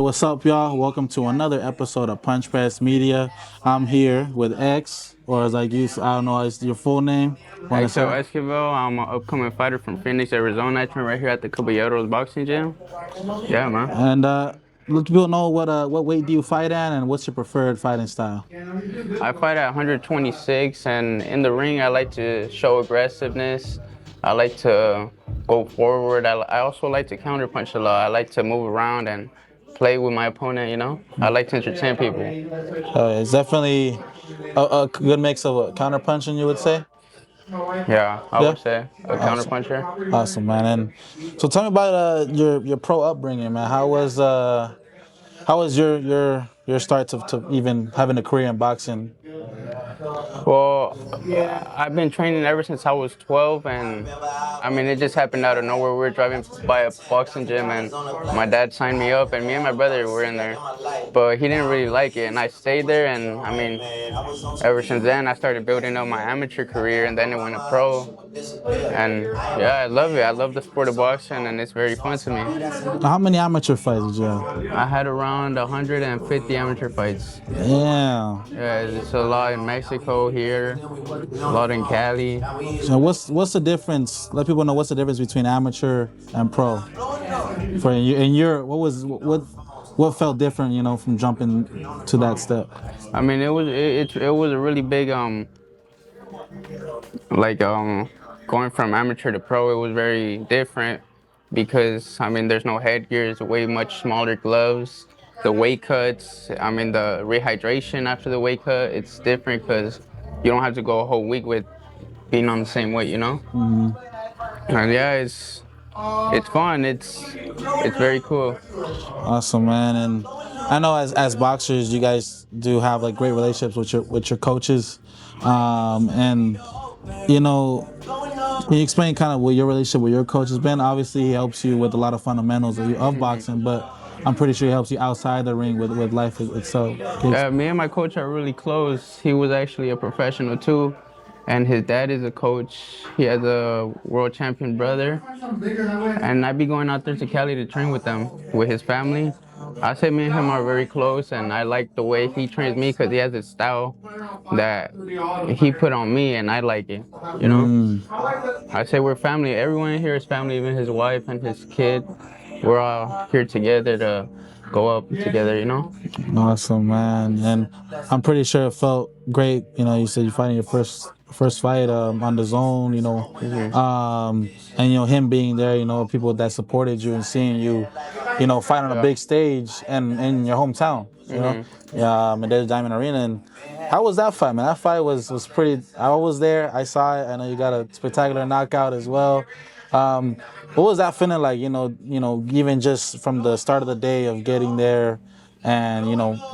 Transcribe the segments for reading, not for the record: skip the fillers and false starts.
What's up, y'all? Welcome to another episode of Punch Press Media. I'm here with X, or as I use, I don't know, it's your full name. Want to XO say? Esquivel, I'm an upcoming fighter from Phoenix, Arizona. I train right here at the Caballeros boxing gym. Yeah, man. And let people know what weight do you fight at, and what's your preferred fighting style? I fight at 126, and in the ring, I like to show aggressiveness. I like to go forward. I also like to counterpunch a lot. I like to move around and play with my opponent. I like to entertain people. It's definitely a good mix of a counter punching, you would say. Yeah, I Yeah. would say a Awesome. counterpuncher. Awesome, man. And so tell me about your pro upbringing, man. How was your start to even having a career in boxing? Well, I've been training ever since I was 12, and I mean, it just happened out of nowhere. We were driving by a boxing gym, and my dad signed me up, and me and my brother were in there. But he didn't really like it, and I stayed there, and I mean, ever since then, I started building up my amateur career, and then it went to pro. And yeah, I love it. I love the sport of boxing, and it's very fun to me. How many amateur fights did you have? I had around 150 amateur fights. Yeah. Yeah, it's a lot in Mexico here, a lot in Cali. So what's the difference? Let people know what's the difference between amateur and pro. For you and your what felt different, from jumping to that step. I mean, it was a really big like going from amateur to pro. It was very different because I mean, there's no headgear. It's way much smaller gloves. The weight cuts. I mean, the rehydration after the weight cut. It's different because you don't have to go a whole week with being on the same weight. And yeah, it's fun. It's very cool. Awesome, man. And I know as boxers, you guys do have like great relationships with your coaches, and you know, can you explain kind of what your relationship with your coach has been? Obviously, he helps you with a lot of fundamentals of boxing, but I'm pretty sure he helps you outside the ring with life itself. Me and my coach are really close. He was actually a professional too, and his dad is a coach. He has a world champion brother, and I be going out there to Cali to train with them, with his family. I say me and him are very close, and I like the way he trains me because he has a style that he put on me, and I like it. I say we're family. Everyone here is family, even his wife and his kid. We're all here together to go up together. Awesome, man. And I'm pretty sure it felt great. You said you're fighting your first fight on the zone. And him being there. People that supported you and seeing you, fight on a big stage and in your hometown. Yeah, Medellin Diamond Arena. And how was that fight, man? That fight was pretty. I was there. I saw it. I know you got a spectacular knockout as well. What was that feeling like? Even just from the start of the day of getting there, and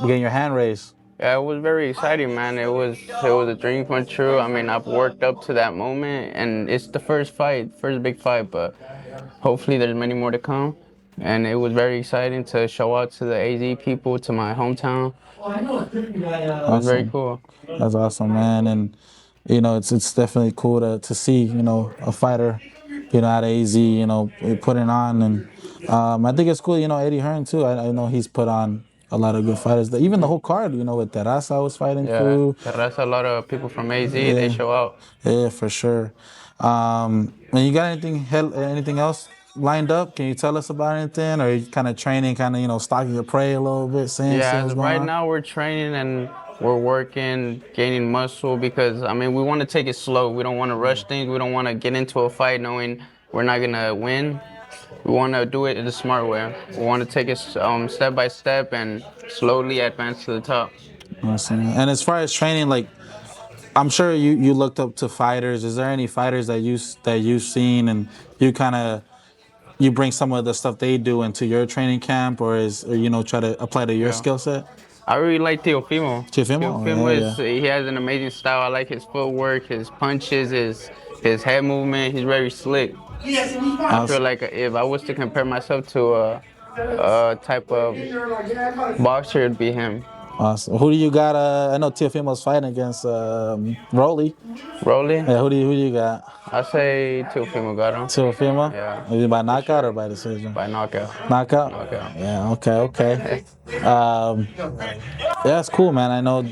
getting your hand raised. Yeah, it was very exciting, man. It was a dream come true. I mean, I've worked up to that moment, and it's the first big fight, but hopefully there's many more to come. And it was very exciting to show out to the AZ people, to my hometown. It was very cool. That's awesome, man. And it's definitely cool to see a fighter at AZ putting on. And I think it's cool. Eddie Hearn too. I know he's put on a lot of good fighters. Even the whole card, with Terraza was fighting too. Yeah, that's a lot of people from AZ. They show out. Yeah, for sure. And you got anything else lined up? Can you tell us about anything? Or are you kind of training, stalking your prey a little bit, seeing what's going Right on? now we're training and we're working, gaining muscle because I mean we want to take it slow. We don't want to rush things. We don't want to get into a fight knowing we're not gonna win. We want to do it in a smart way. We want to take it step by step and slowly advance to the top. Awesome. And as far as training, like I'm sure you looked up to fighters. Is there any fighters that you've seen and you bring some of the stuff they do into your training camp, or try to apply to your skill set? I really like Teofimo. Teofimo? He has an amazing style. I like his footwork, his punches, his head movement. He's very slick. I feel like if I was to compare myself to a type of boxer, it'd be him. Awesome. Who do you got? I know Teofimo's fighting against Rolly. Rolly, Yeah, who do you got? I say Teofimo got him. Teofimo? Yeah, Is it by for knockout sure. or by decision? By knockout. Knockout? Knockout. Yeah, okay, okay. Um, yeah, that's cool, man. I know,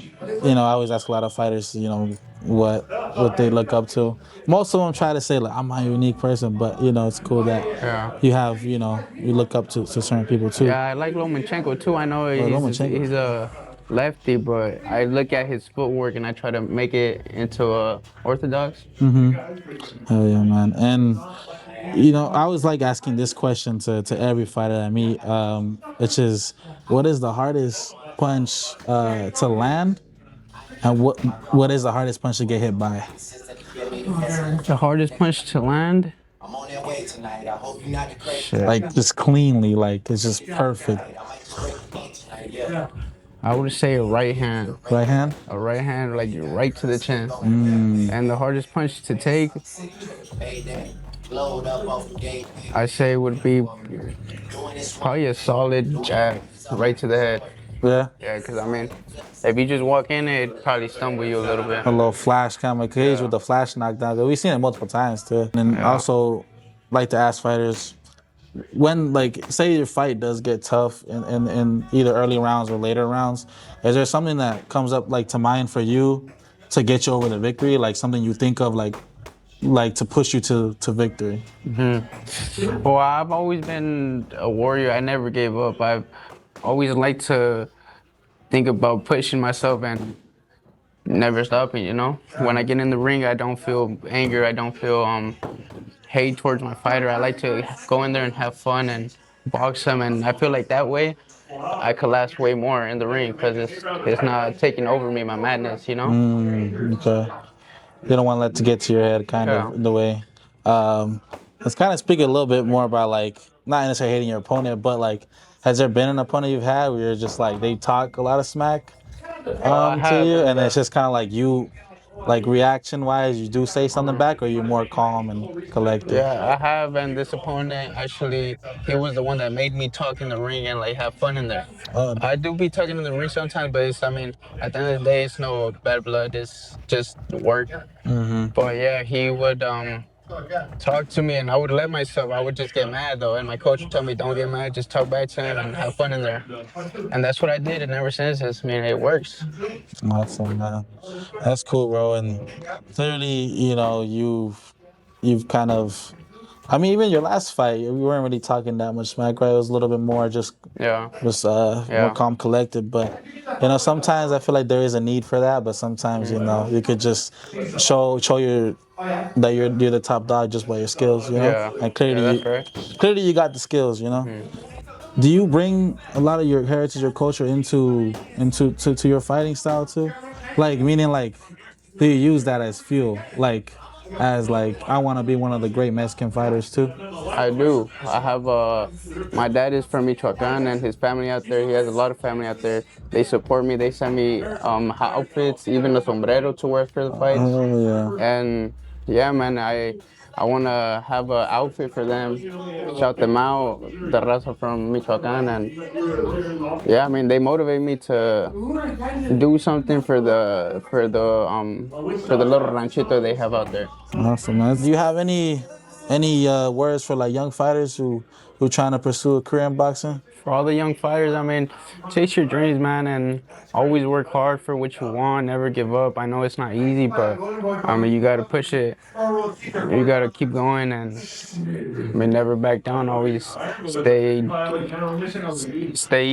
I always ask a lot of fighters, what they look up to. Most of them try to say like I'm a unique person, but it's cool that Yeah. you have, you look up to certain people too. Yeah, I like Lomachenko too. I know Oh, he's Lomachenko. a lefty, but I look at his footwork and I try to make it into a orthodox. Hell yeah, man. And I always like asking this question to every fighter I meet, which is, what is the hardest punch to land, and what is the hardest punch to get hit by? The hardest punch to land. Shit. Like just cleanly, like it's just perfect. I would say a right hand. Right hand? A right hand, like right to the chin. And the hardest punch to take, I say would be probably a solid jab right to the head. Yeah. Yeah, because I mean, if you just walk in, it'd probably stumble you a little bit. A little flash kind of cage Yeah. with the flash knockdown. We've seen it multiple times too. And Yeah. also like to ask fighters, when, like, say your fight does get tough in either early rounds or later rounds, is there something that comes up like to mind for you to get you over the victory? Like something you think of like to push you to victory? Well, I've always been a warrior. I never gave up. I've always liked to think about pushing myself and never stopping, you know? When I get in the ring, I don't feel anger. I don't feel hate towards my fighter. I like to go in there and have fun and box him, and I feel like that way I could last way more in the ring because it's not taking over me, my madness, you know? Okay. You don't want to let it get to your head, kind Yeah. of in the way. Let's kind of speak a little bit more about, like, not necessarily hating your opponent, but like, has there been an opponent you've had where you're just like they talk a lot of smack I to have. you, and it's just kind of like you, like reaction wise, you do say something back, or you're more calm and collected? Yeah, I have, and this opponent actually, he was the one that made me talk in the ring and like have fun in there. Oh, I do be talking in the ring sometimes, but I mean, at the end of the day, it's no bad blood. It's just work. But yeah, he would talk to me, and I would let myself. I would just get mad though, and my coach would tell me, "Don't get mad. Just talk back to him and have fun in there." And that's what I did, and ever since, I mean, it works. awesome, man. That's cool, bro. And clearly, you've kind of. I mean, even your last fight, we weren't really talking that much smack, right? It was a little bit more Yeah, just more yeah, calm, collected. But sometimes I feel like there is a need for that. But sometimes you could just show your that you're the top dog just by your skills, yeah, And yeah. That's right. clearly you got the skills. Do you bring a lot of your heritage, your culture into your fighting style too? Like, meaning, like, do you use that as fuel? Like, as like, I want to be one of the great Mexican fighters too. I do. I have my dad is from Michoacan and his family out there. He has a lot of family out there. They support me. They send me outfits, even a sombrero to wear for the fights. Oh yeah. And yeah, man, I want to have an outfit for them, shout them out, the raza from Michoacan, and yeah, I mean they motivate me to do something for the little ranchito they have out there. Awesome, man. Do you have any words for like young fighters who trying to pursue a career in boxing? For all the young fighters, I mean, chase your dreams, man, and always work hard for what you want. Never give up. I know it's not easy, but I mean, you got to push it. You got to keep going, and I mean, never back down. Always stay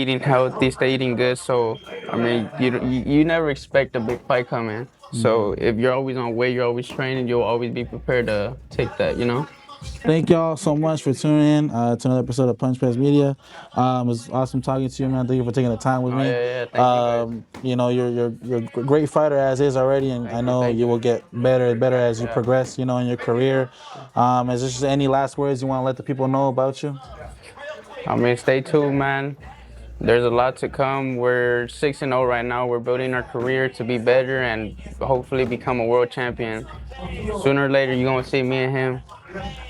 eating healthy, stay eating good. So I mean, you never expect a big fight coming. So if you're always on weight, you're always training, you'll always be prepared to take that. You know. Thank y'all so much for tuning in to another episode of Punch Press Media. It was awesome talking to you, man. Thank you for taking the time with me. Yeah. Thank you, guys. You're a great fighter as is already, and I know you will get better and better as you progress, in your career. Is there just any last words you want to let the people know about you? I mean, stay tuned, man. There's a lot to come. We're 6-0 right now. We're building our career to be better and hopefully become a world champion. Sooner or later, you're gonna see me and him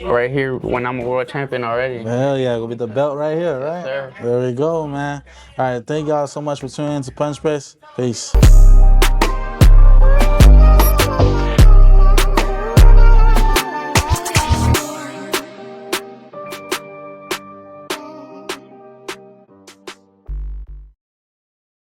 right here when I'm a world champion already. Hell yeah, gonna be the belt right here, Yes, right? sir. There we go, man. All right, thank y'all so much for tuning in to Punch Press. Peace.